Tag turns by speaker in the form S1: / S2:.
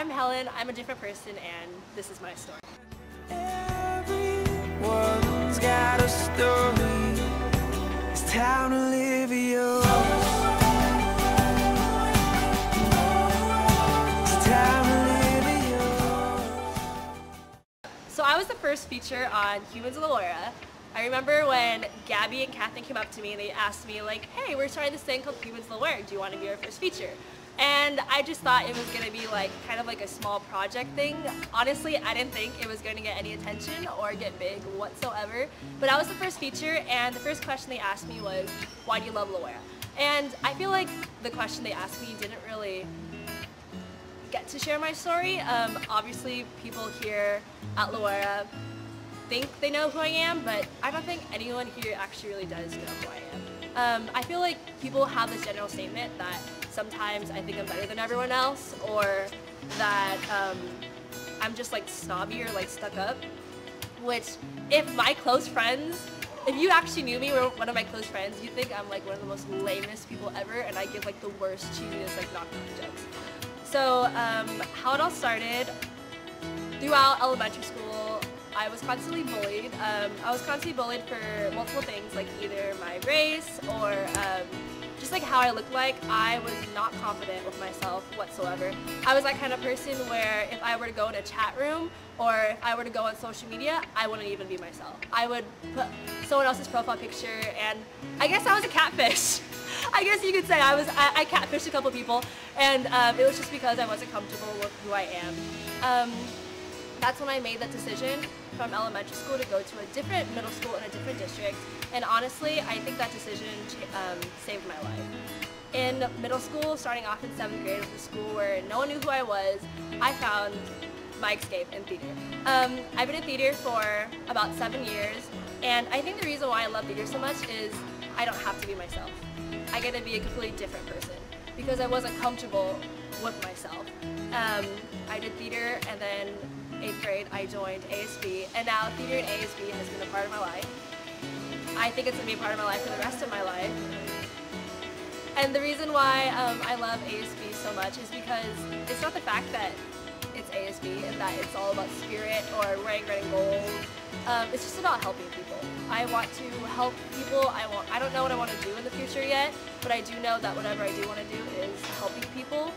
S1: I'm Helen, I'm a different person, and this is my story.
S2: Everyone's got a story. It's time to live yours. It's time to live yours.
S1: So I was the first feature on Humans of Loara. I remember when Gabby and Catherine came up to me and they asked me like, hey, we're starting this thing called Humans of Loara. Do you want to be our first feature? And I just thought it was going to be like kind of like a small project thing. Honestly, I didn't think it was going to get any attention or get big whatsoever. But I was the first feature, and the first question they asked me was, why do you love Loara? And I feel like the question they asked me didn't really get to share my story. Obviously, people here at Loara think they know who I am, but I don't think anyone here actually really does know who I am. I feel like people have this general statement that sometimes I think I'm better than everyone else, or that I'm just like snobby or like stuck up, which if my close friends, if you actually knew me, or one of my close friends, you'd think I'm like one of the most lamest people ever, and I give like the worst cheesiest like knock-knock jokes. So how it all started, throughout elementary school, I was constantly bullied. I was constantly bullied for multiple things, like either my race or just like how I looked like. I was not confident with myself whatsoever. I was that kind of person where if I were to go in a chat room or if I were to go on social media, I wouldn't even be myself. I would put someone else's profile picture, and I guess I was a catfish. I guess you could say I catfished a couple people, and it was just because I wasn't comfortable with who I am. That's when I made that decision from elementary school to go to a different middle school in a different district, and honestly, I think that decision saved my life. In middle school, starting off in 7th grade with a school where no one knew who I was, I found my escape in theater. I've been in theater for about 7 years, and I think the reason why I love theater so much is I don't have to be myself. I get to be a completely different person because I wasn't comfortable with myself. I did theater, and then 8th grade I joined ASB, and now theater and ASB has been a part of my life. I think it's going to be a part of my life for the rest of my life. And the reason why I love ASB so much is because it's not the fact that it's ASB and that it's all about spirit or wearing red and gold. It's just about helping people. I want to help people. I don't know what I want to do in the future yet, but I do know that whatever I do want to do is helping people.